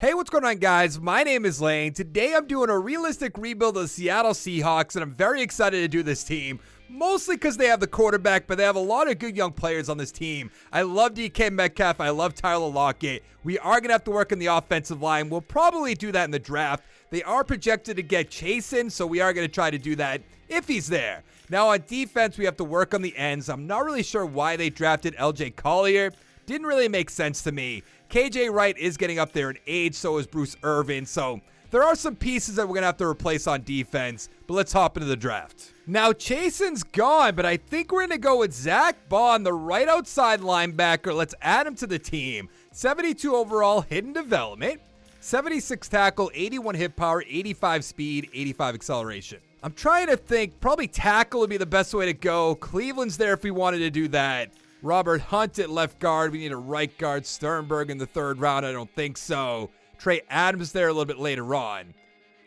Hey, what's going on, guys? My name is Lane. Today I'm doing a realistic rebuild of the Seattle Seahawks, and I'm very excited to do this team. Mostly because they have the quarterback, but they have a lot of good young players on this team. I love DK Metcalf. I love Tyler Lockett. We are going to have to work on the offensive line. We'll probably do that in the draft. They are projected to get Chase in, so we are going to try to do that if he's there. Now, on defense, we have to work on the ends. I'm not really sure why they drafted LJ Collier. Didn't really make sense to me. KJ Wright is getting up there in age, so is Bruce Irvin. So there are some pieces that we're going to have to replace on defense, but let's hop into the draft. Now, Chasen's gone, but I think we're going to go with Zach Bond, the right outside linebacker. Let's add him to the team. 72 overall, hidden development. 76 tackle, 81 hit power, 85 speed, 85 acceleration. I'm trying to think, probably tackle would be the best way to go. Cleveland's there if we wanted to do that. Robert Hunt at left guard. We need a right guard. Sternberg in the third round. I don't think so. Trey Adams there a little bit later on.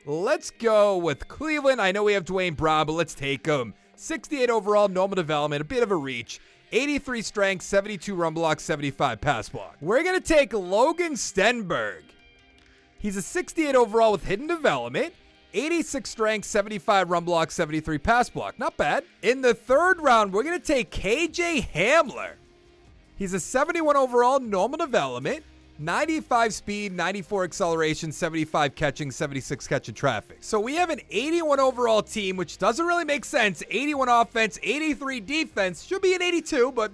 Let's go with Cleveland. I know we have Dwayne Brown, but let's take him. 68 overall, normal development, a bit of a reach. 83 strength, 72 run block, 75 pass block. We're going to take Logan Stenberg. He's a 68 overall with hidden development. 86 strength, 75 run block, 73 pass block. Not bad. In the third round, we're going to take KJ Hamler. He's a 71 overall, normal development, 95 speed, 94 acceleration, 75 catching, 76 catching traffic. So we have an 81 overall team, which doesn't really make sense. 81 offense, 83 defense. Should be an 82, but,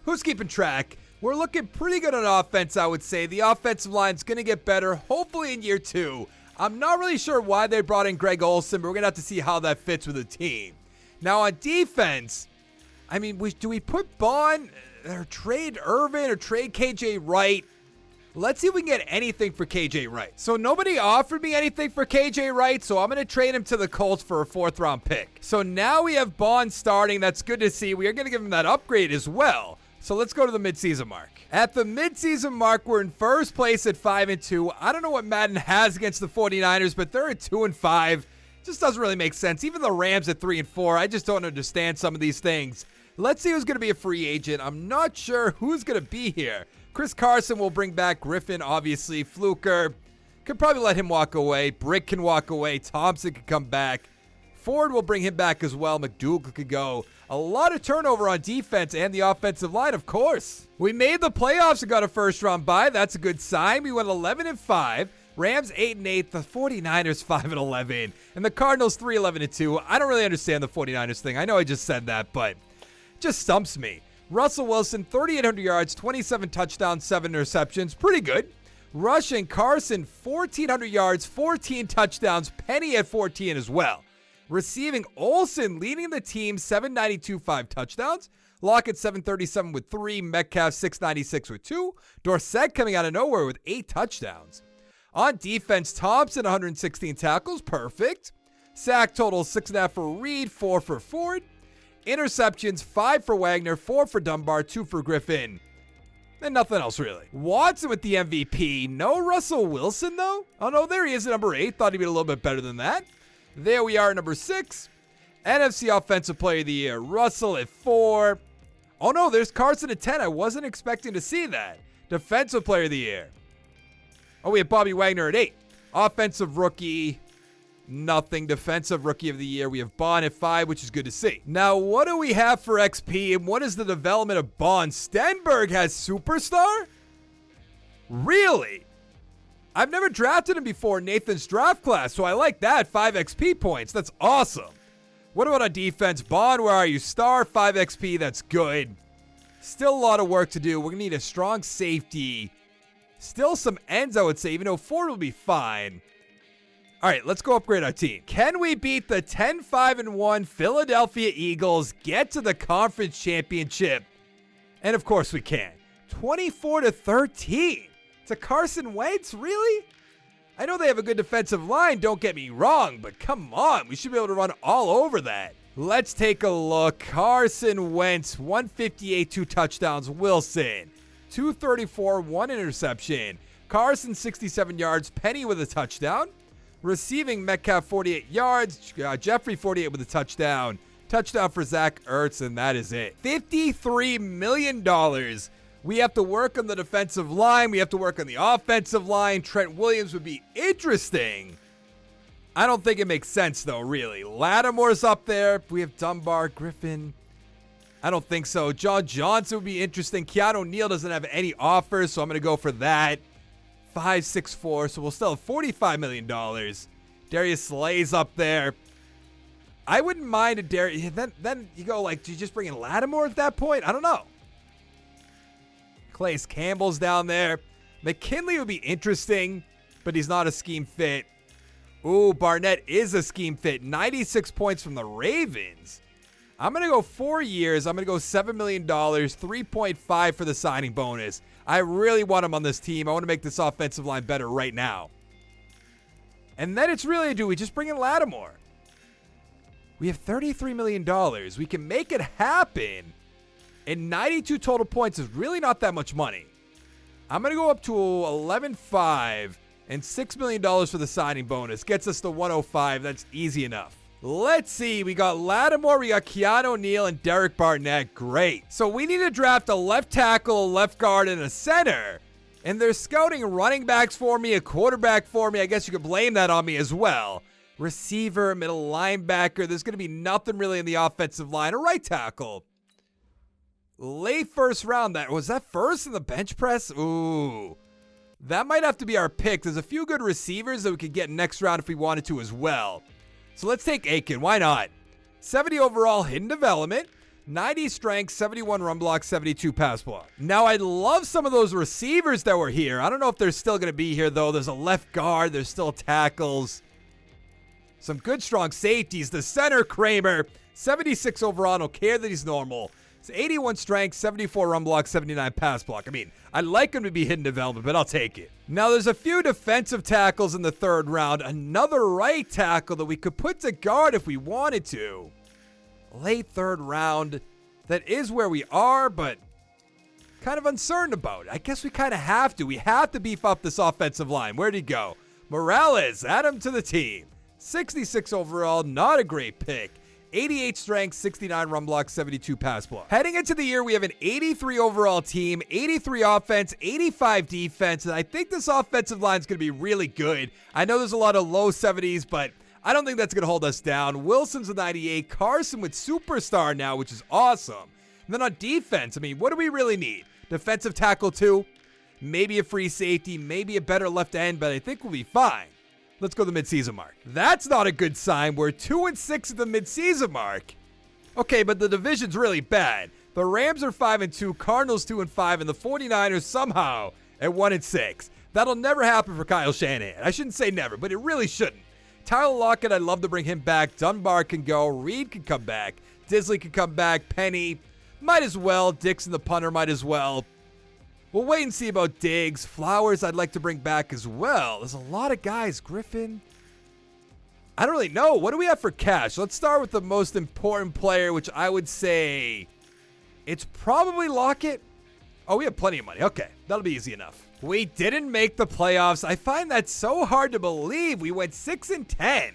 who's keeping track? We're looking pretty good on offense, I would say. The offensive line's going to get better, hopefully in year 2. I'm not really sure why they brought in Greg Olsen, but we're going to have to see how that fits with the team. Now, on defense, do we put Bond or trade Irvin or trade KJ Wright? Let's see if we can get anything for KJ Wright. So nobody offered me anything for KJ Wright, so I'm going to trade him to the Colts for a 4th-round pick. So now we have Bond starting. That's good to see. We are going to give him that upgrade as well. So let's go to the midseason mark. At the midseason mark, we're in first place at 5-2. I don't know what Madden has against the 49ers, but they're at 2-5. Just doesn't really make sense. Even the Rams at 3-4. I just don't understand some of these things. Let's see who's going to be a free agent. I'm not sure who's going to be here. Chris Carson will bring back Griffin, obviously. Fluker could probably let him walk away. Brick can walk away. Thompson could come back. Ford will bring him back as well. McDougal could go. A lot of turnover on defense and the offensive line, of course. We made the playoffs and got a first-round bye. That's a good sign. We went 11-5. Rams 8-8. The 49ers 5-11. And the Cardinals 3-11-2. I don't really understand the 49ers thing. I know I just said that, but it just stumps me. Russell Wilson, 3,800 yards, 27 touchdowns, 7 interceptions. Pretty good. Rushing Carson, 1,400 yards, 14 touchdowns. Penny at 14 as well. Receiving Olsen leading the team, 792, 5 touchdowns. Lockett 737 with 3. Metcalf 696 with 2. Dorsett coming out of nowhere with 8 touchdowns. On defense, Thompson 116 tackles, perfect. Sack total 6.5 for Reed, 4 for Ford. Interceptions 5 for Wagner, 4 for Dunbar, 2 for Griffin. And nothing else really. Watson with the MVP. No Russell Wilson though. Oh no, there he is at number 8. Thought he'd be a little bit better than that. There we are at number 6. NFC Offensive Player of the Year. Russell at 4. Oh no, there's Carson at 10. I wasn't expecting to see that. Defensive Player of the Year. Oh, we have Bobby Wagner at 8. Offensive Rookie. Nothing. Defensive Rookie of the Year. We have Bond at 5, which is good to see. Now, what do we have for XP, and what is the development of Bond? Stenberg has Superstar? Really? I've never drafted him before in Nathan's draft class, so I like that. 5 XP points. That's awesome. What about on defense? Bond, where are you? Star, 5 XP. That's good. Still a lot of work to do. We're going to need a strong safety. Still some ends, I would say, even though Ford will be fine. All right, let's go upgrade our team. Can we beat the 10-5-1 Philadelphia Eagles, get to the conference championship? And of course we can. 24-13. To Carson Wentz, really? I know they have a good defensive line, don't get me wrong, but come on, we should be able to run all over that. Let's take a look. Carson Wentz, 158, 2 touchdowns. Wilson, 234, 1 interception. Carson, 67 yards. Penny with a touchdown. Receiving Metcalf, 48 yards. Jeffrey, 48 with a touchdown. Touchdown for Zach Ertz, and that is it. $53 million We have to work on the defensive line. We have to work on the offensive line. Trent Williams would be interesting. I don't think it makes sense, though, really. Lattimore's up there. We have Dunbar, Griffin. I don't think so. John Johnson would be interesting. Keanu Neal doesn't have any offers, so I'm going to go for that. 5.64, so we'll still have $45 million. Darius Slay's up there. I wouldn't mind a Darius. Then you go, like, do you just bring in Lattimore at that point? I don't know. Calais Campbell's down there. McKinley would be interesting, but he's not a scheme fit. Ooh, Barnett is a scheme fit. 96 points from the Ravens. I'm going to go 4 years. I'm going to go $7 million, 3.5 for the signing bonus. I really want him on this team. I want to make this offensive line better right now. And then it's really, do we just bring in Lattimore? We have $33 million. We can make it happen. And 92 total points is really not that much money. I'm going to go up to 11.5 and $6 million for the signing bonus. Gets us to 105. That's easy enough. Let's see. We got Lattimore, we got Keanu Neal, and Derek Barnett. Great. So we need to draft a left tackle, a left guard, and a center. And they're scouting running backs for me, a quarterback for me. I guess you could blame that on me as well. Receiver, middle linebacker. There's going to be nothing really in the offensive line. A right tackle. Late first round. Was that first in the bench press? Ooh. That might have to be our pick. There's a few good receivers that we could get next round if we wanted to as well. So let's take Aiken. Why not? 70 overall hidden development, 90 strength, 71 run block, 72 pass block. Now, I love some of those receivers that were here. I don't know if they're still going to be here, though. There's a left guard. There's still tackles. Some good, strong safeties. The center, Kramer, 76 overall. I don't care that he's normal. It's 81 strength, 74 run block, 79 pass block. I mean, I'd like him to be hidden development, but I'll take it. Now, there's a few defensive tackles in the third round. Another right tackle that we could put to guard if we wanted to. Late third round. That is where we are, but kind of uncertain about it. I guess we kind of have to. We have to beef up this offensive line. Where'd he go? Morales, add him to the team. 66 overall, not a great pick. 88 strength, 69 run block, 72 pass block. Heading into the year, we have an 83 overall team, 83 offense, 85 defense, and I think this offensive line is going to be really good. I know there's a lot of low 70s, but I don't think that's going to hold us down. Wilson's a 98, Carson with superstar now, which is awesome. And then on defense, I mean, what do we really need? Defensive tackle too? Maybe a free safety, maybe a better left end, but I think we'll be fine. Let's go to the midseason mark. That's not a good sign. We're 2-6 at the midseason mark. Okay, but the division's really bad. The Rams are 5-2, Cardinals 2-5, and the 49ers somehow at 1-6. That'll never happen for Kyle Shanahan. I shouldn't say never, but it really shouldn't. Tyler Lockett, I'd love to bring him back. Dunbar can go. Reed can come back. Disley can come back. Penny, might as well. Dixon, the punter, might as well. We'll wait and see about Diggs. Flowers, I'd like to bring back as well. There's a lot of guys. Griffin. I don't really know. What do we have for cash? Let's start with the most important player, which I would say it's probably Lockett. Oh, we have plenty of money. Okay, that'll be easy enough. We didn't make the playoffs. I find that so hard to believe. We went 6-10.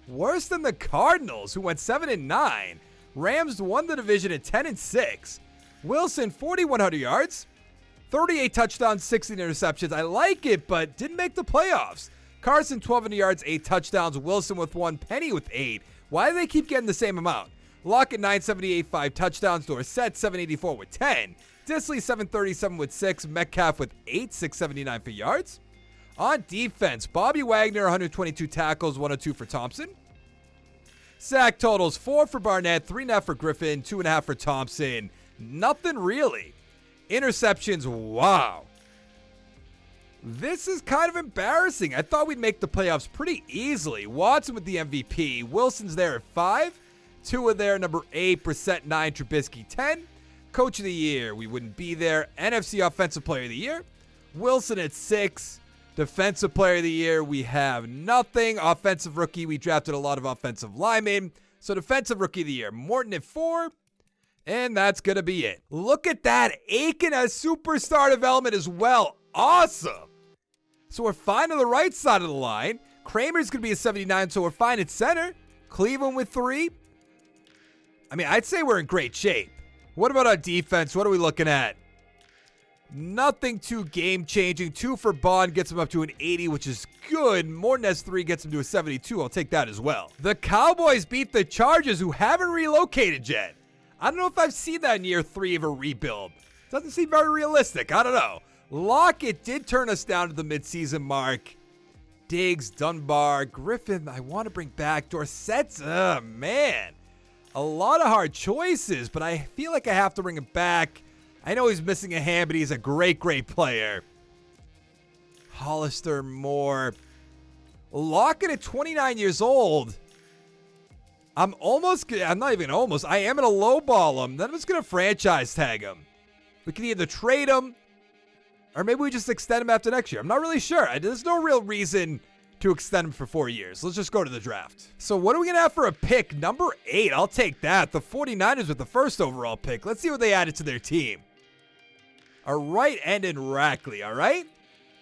Worse than the Cardinals, who went 7-9. Rams won the division at 10-6. Wilson, 4,100 yards. 38 touchdowns, 16 interceptions. I like it, but didn't make the playoffs. Carson, 1,200 yards, 8 touchdowns. Wilson with 1. Penny with 8. Why do they keep getting the same amount? Lockett, 978, 5 touchdowns. Dorsett, 784 with 10. Disley, 737 with 6. Metcalf with 8, 679 for yards. On defense, Bobby Wagner, 122 tackles, 102 for Thompson. Sack totals, 4 for Barnett, 3.5 for Griffin, 2.5 for Thompson. Nothing really. Interceptions, wow. This is kind of embarrassing. I thought we'd make the playoffs pretty easily. Watson with the MVP. Wilson's there at 5. Tua there, number 8. Brissett, 9. Trubisky, 10. Coach of the year, we wouldn't be there. NFC Offensive Player of the Year. Wilson at 6. Defensive Player of the Year, we have nothing. Offensive Rookie, we drafted a lot of offensive linemen. So Defensive Rookie of the Year, Morton at 4. And that's going to be it. Look at that. Aiken has superstar development as well. Awesome. So we're fine on the right side of the line. Kramer's going to be a 79, so we're fine at center. Cleveland with 3. I mean, I'd say we're in great shape. What about our defense? What are we looking at? Nothing too game-changing. 2 for Bond gets him up to an 80, which is good. Mornez 3 gets him to a 72. I'll take that as well. The Cowboys beat the Chargers, who haven't relocated yet. I don't know if I've seen that in year 3 of a rebuild. Doesn't seem very realistic. I don't know. Lockett did turn us down to the midseason mark. Diggs, Dunbar, Griffin, I want to bring back. Dorsett's, man. A lot of hard choices, but I feel like I have to bring him back. I know he's missing a hand, but he's a great, great player. Hollister, Moore. Lockett at 29 years old. I'm not even almost. I am going to lowball him. Then I'm just going to franchise tag him. We can either trade him, or maybe we just extend him after next year. I'm not really sure. There's no real reason to extend him for 4 years. Let's just go to the draft. So what are we going to have for a pick? Number 8. I'll take that. The 49ers with the first overall pick. Let's see what they added to their team. A right end in Rackley, all right?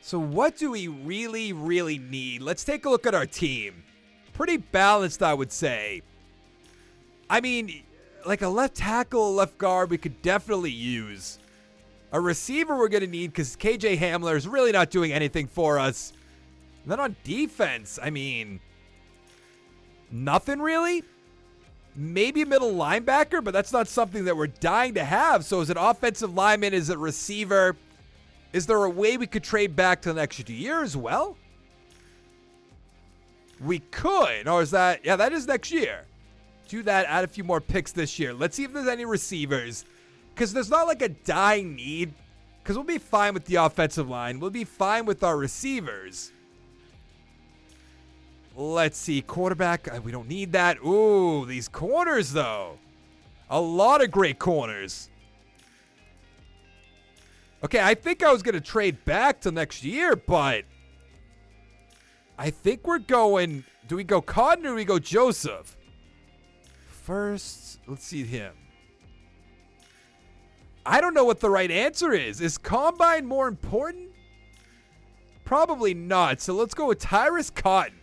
So what do we really, really need? Let's take a look at our team. Pretty balanced, I would say. I mean, like a left tackle, left guard, we could definitely use. A receiver we're going to need because KJ Hamler is really not doing anything for us. And then on defense, I mean, nothing really. Maybe a middle linebacker, but that's not something that we're dying to have. So is it offensive lineman? Is it receiver? Is there a way we could trade back to the next year as well? We could. Or is that, yeah, that is next year. Do that, add a few more picks this year. Let's see if there's any receivers. Because there's not like a dying need. Because we'll be fine with the offensive line. We'll be fine with our receivers. Let's see. Quarterback. We don't need that. Ooh, these corners, though. A lot of great corners. Okay, I think I was going to trade back to next year, but I think we're going... Do we go Cotton or do we go Joseph? First, let's see him. I don't know what the right answer is. Is Combine more important? Probably not. So let's go with Tyrus Cotton.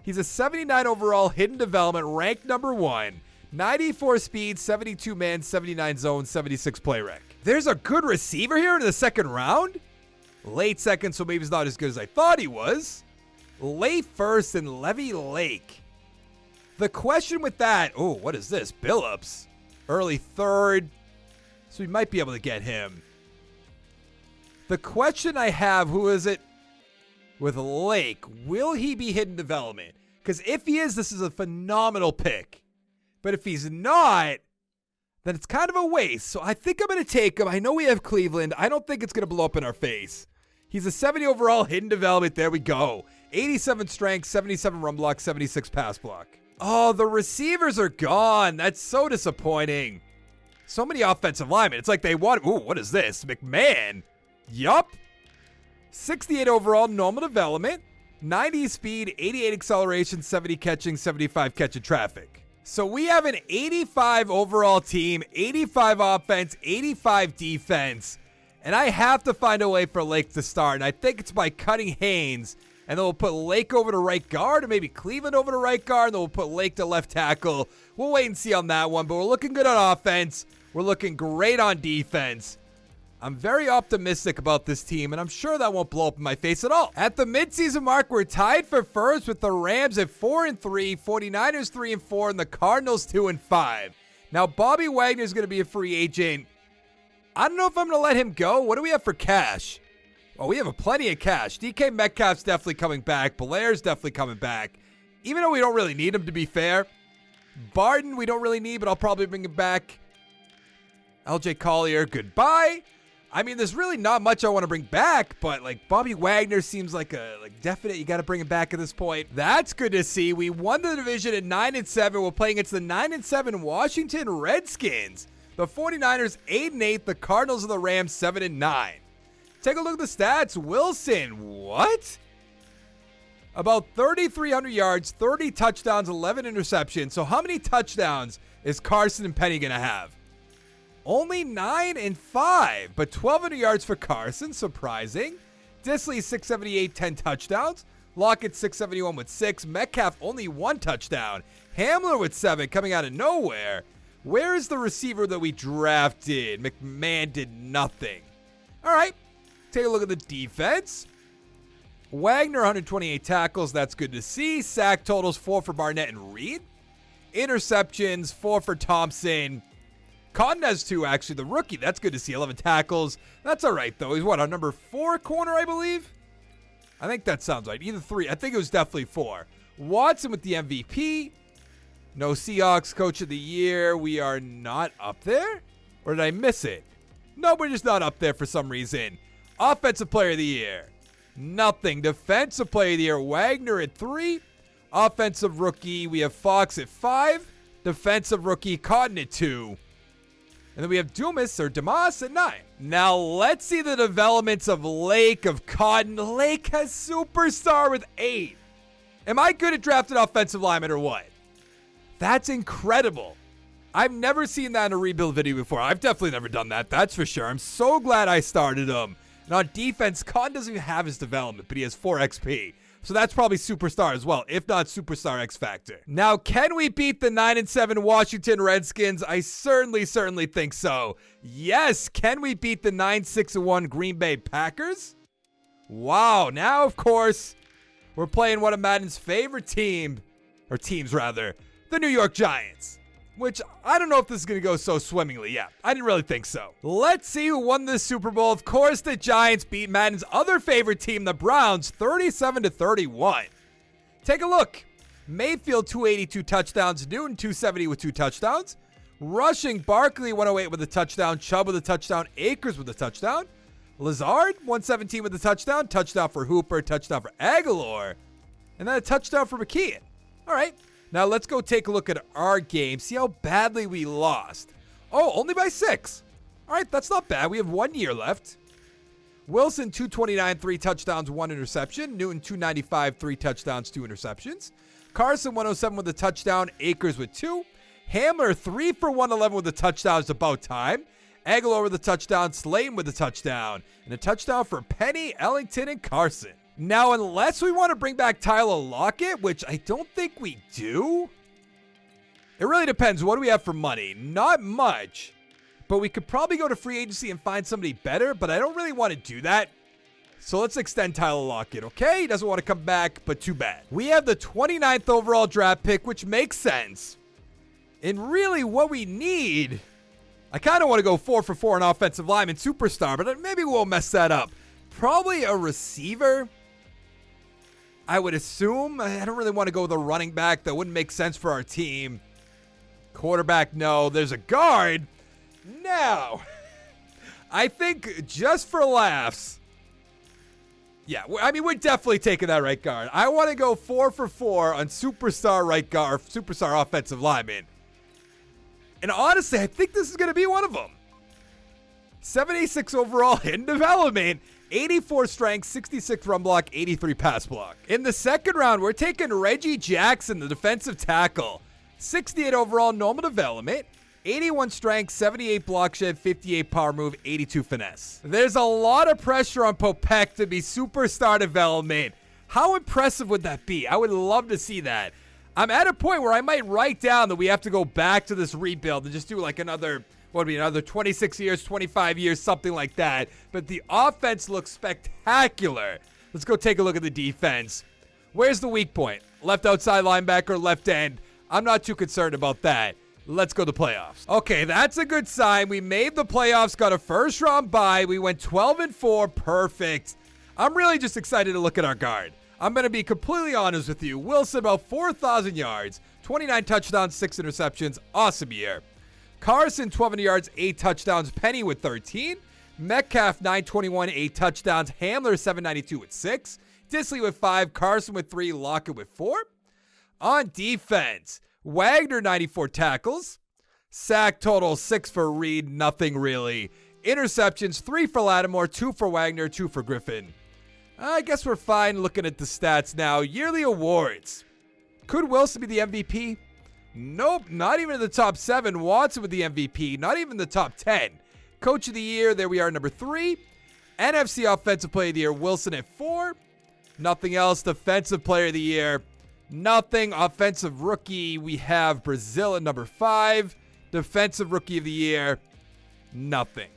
He's a 79 overall, hidden development, ranked number 1. 94 speed, 72 man, 79 zone, 76 play rec. There's a good receiver here in the second round? Late second, so maybe he's not as good as I thought he was. Late first and Levy Lake. The question with that, oh, what is this? Billups. Early third. So we might be able to get him. The question I have, who is it? With Lake, will he be hidden development? Because if he is, this is a phenomenal pick. But if he's not, then it's kind of a waste. So I think I'm going to take him. I know we have Cleveland. I don't think it's going to blow up in our face. He's a 70 overall, hidden development. There we go. 87 strength, 77 run block, 76 pass block. Oh, the receivers are gone. That's so disappointing. So many offensive linemen. It's like they want... Ooh, what is this? McMahon. Yup. 68 overall, normal development. 90 speed, 88 acceleration, 70 catching, 75 catching traffic. So we have an 85 overall team, 85 offense, 85 defense. And I have to find a way for Lake to start. And I think it's by cutting Haynes. And then we'll put Lake over to right guard, or maybe Cleveland over to right guard. And then we'll put Lake to left tackle. We'll wait and see on that one. But we're looking good on offense. We're looking great on defense. I'm very optimistic about this team, and I'm sure that won't blow up in my face at all. At the midseason mark, we're tied for first with the Rams at 4-3, 49ers 3-4, and the Cardinals 2-5. Now, Bobby Wagner is going to be a free agent. I don't know if I'm going to let him go. What do we have for cash? Well, we have plenty of cash. DK Metcalf's definitely coming back. Blair's definitely coming back. Even though we don't really need him, to be fair. Barton, we don't really need, but I'll probably bring him back. LJ Collier, goodbye. I mean, there's really not much I want to bring back, but like Bobby Wagner seems like a definite. You got to bring him back at this point. That's good to see. We won the division at 9-7. We're playing against the 9-7 Washington Redskins. The 49ers 8-8. The Cardinals and the Rams 7-9. Take a look at the stats. Wilson, what? About 3,300 yards, 30 touchdowns, 11 interceptions. So how many touchdowns is Carson and Penny going to have? Only 9 and 5, but 1,200 yards for Carson, surprising. Disley, 678, 10 touchdowns. Lockett, 671 with 6. Metcalf, only 1 touchdown. Hamler with 7, coming out of nowhere. Where is the receiver that we drafted? McMahon did nothing. All right, take a look at the defense. Wagner, 128 tackles. That's good to see. Sack totals, 4 for Barnett and Reed. Interceptions, 4 for Thompson. Cotton has 2, actually. The rookie, that's good to see. 11 tackles. That's all right, though. He's what, our number 4 corner, I believe? I think that sounds right. Either 3. I think it was definitely 4. Watson with the MVP. No Seahawks Coach of the Year. We are not up there? Or did I miss it? No, we're just not up there for some reason. Offensive Player of the Year. Nothing. Defensive Player of the Year. Wagner at 3. Offensive Rookie. We have Fox at 5. Defensive Rookie. Cotton at 2. And then we have Dumas at 9. Now let's see the developments of Lake, of Cotton. Lake has Superstar with 8. Am I good at drafting offensive linemen or what? That's incredible. I've never seen that in a rebuild video before. I've definitely never done that, that's for sure. I'm so glad I started him. And on defense, Cotton doesn't even have his development, but he has 4 XP. So that's probably Superstar as well, if not Superstar X Factor. Now, can we beat the 9-7 Washington Redskins? I certainly think so. Yes, can we beat the 9-6-1 Green Bay Packers? Wow, now, of course, we're playing one of Madden's favorite teams, the New York Giants. Which, I don't know if this is going to go so swimmingly. Yeah, I didn't really think so. Let's see who won the Super Bowl. Of course, the Giants beat Madden's other favorite team, the Browns, 37-31. Take a look. Mayfield, 282 touchdowns. Newton, 270 with 2 touchdowns. Rushing, Barkley, 108 with a touchdown. Chubb with a touchdown. Akers with a touchdown. Lazard, 117 with a touchdown. Touchdown for Hooper. Touchdown for Aguilar. And then a touchdown for McKeon. All right. Now, let's go take a look at our game, see how badly we lost. Oh, only by 6. All right, that's not bad. We have 1 year left. Wilson, 229, 3 touchdowns, 1 interception. Newton, 295, 3 touchdowns, 2 interceptions. Carson, 107 with a touchdown. Akers with 2. Hamler, 3 for 111 with a touchdown. It's about time. Aguilar with a touchdown. Slayton with a touchdown. And a touchdown for Penny, Ellington, and Carson. Now, unless we want to bring back Tyler Lockett, which I don't think we do. It really depends. What do we have for money? Not much. But we could probably go to free agency and find somebody better, but I don't really want to do that. So let's extend Tyler Lockett, okay? He doesn't want to come back, but too bad. We have the 29th overall draft pick, which makes sense. And really what we need, I kind of want to go 4 for 4 on offensive lineman Superstar, but maybe we'll mess that up. Probably a receiver. I would assume. I don't really want to go with a running back. That wouldn't make sense for our team. Quarterback, no. There's a guard. Now, I think just for laughs. Yeah, I mean, we're definitely taking that right guard. I want to go 4 for 4 on Superstar right guard, Superstar offensive lineman. And honestly, I think this is going to be one of them. 76 overall in development. 84 strength, 66 run block, 83 pass block. In the second round, we're taking Reggie Jackson, the defensive tackle. 68 overall normal development, 81 strength, 78 block shed, 58 power move, 82 finesse. There's a lot of pressure on Popek to be Superstar development. How impressive would that be? I would love to see that. I'm at a point where I might write down that we have to go back to this rebuild and just do like another 26 years, 25 years, something like that. But the offense looks spectacular. Let's go take a look at the defense. Where's the weak point? Left outside linebacker, left end. I'm not too concerned about that. Let's go to the playoffs. Okay, that's a good sign. We made the playoffs, got a first round bye. We went 12-4. Perfect. I'm really just excited to look at our guard. I'm going to be completely honest with you. Wilson, about 4,000 yards, 29 touchdowns, 6 interceptions. Awesome year. Carson, 1,200 yards, 8 touchdowns. Penny with 13. Metcalf, 921, 8 touchdowns. Hamler, 792 with 6. Disley with 5. Carson with 3. Lockett with 4. On defense, Wagner, 94 tackles. Sack total, 6 for Reed. Nothing really. Interceptions, 3 for Lattimore, 2 for Wagner, 2 for Griffin. I guess we're fine looking at the stats now. Yearly awards. Could Wilson be the MVP? Nope, not even in the top 7. Watson with the MVP, not even the top 10. Coach of the Year, there we are, number 3. NFC Offensive Player of the Year, Wilson at 4. Nothing else. Defensive Player of the Year, nothing. Offensive Rookie, we have Brazil at number 5. Defensive Rookie of the Year, nothing.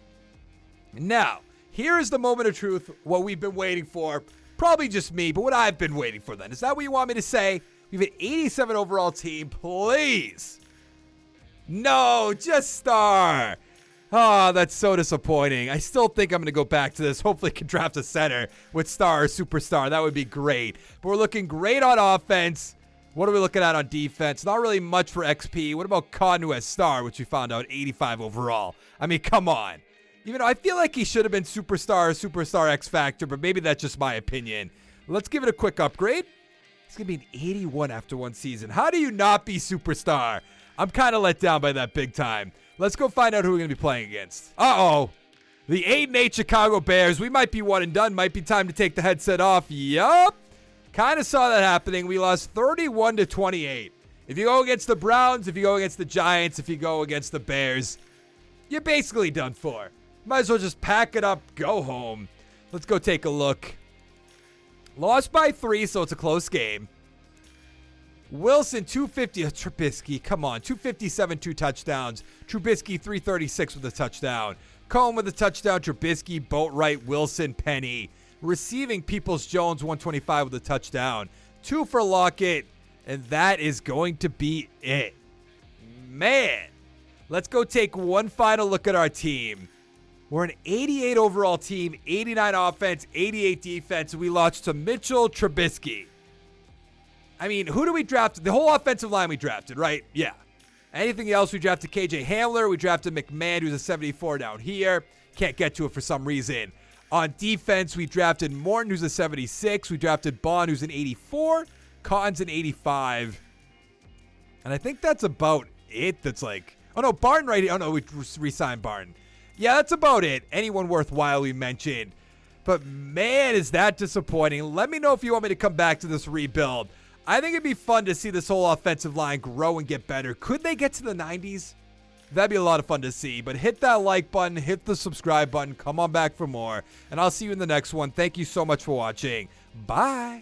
Now, Here is the moment of truth, what we've been waiting for. Probably just me, but what I've been waiting for then. Is that what you want me to say? We have an 87 overall team. Please. No, just star. Oh, that's so disappointing. I still think I'm going to go back to this. Hopefully I can draft a center with star or superstar. That would be great. But we're looking great on offense. What are we looking at on defense? Not really much for XP. What about Cotton, who has star, which we found out 85 overall? I mean, come on. Even though I feel like he should have been superstar or superstar X Factor, but maybe that's just my opinion. Let's give it a quick upgrade. It's going to be an 81 after one season. How do you not be superstar? I'm kind of let down by that big time. Let's go find out who we're going to be playing against. Uh-oh. The 8-8 Chicago Bears. We might be one and done. Might be time to take the headset off. Yup. Kind of saw that happening. We lost 31-28. If you go against the Browns, if you go against the Giants, if you go against the Bears, you're basically done for. Might as well just pack it up, go home. Let's go take a look. Lost by 3, so it's a close game. Wilson, 250. Trubisky, come on. 257, 2 touchdowns. Trubisky, 336 with a touchdown. Cohen with a touchdown. Trubisky, Boatwright, Wilson, Penny. Receiving, Peoples-Jones, 125 with a touchdown. 2 for Lockett. And that is going to be it. Man. Let's go take one final look at our team. We're an 88 overall team, 89 offense, 88 defense. We lost to Mitchell Trubisky. I mean, who do we draft? The whole offensive line we drafted, right? Yeah. Anything else? We drafted KJ Hamler. We drafted McMahon, who's a 74 down here. Can't get to it for some reason. On defense, we drafted Morton, who's a 76. We drafted Bond, who's an 84. Cotton's an 85. And I think that's about it. That's like, oh no, Barton right here. Oh no, we re-signed Barton. Yeah, that's about it. Anyone worthwhile we mentioned. But man, is that disappointing. Let me know if you want me to come back to this rebuild. I think it'd be fun to see this whole offensive line grow and get better. Could they get to the 90s? That'd be a lot of fun to see. But hit that like button, hit the subscribe button, come on back for more. And I'll see you in the next one. Thank you so much for watching. Bye.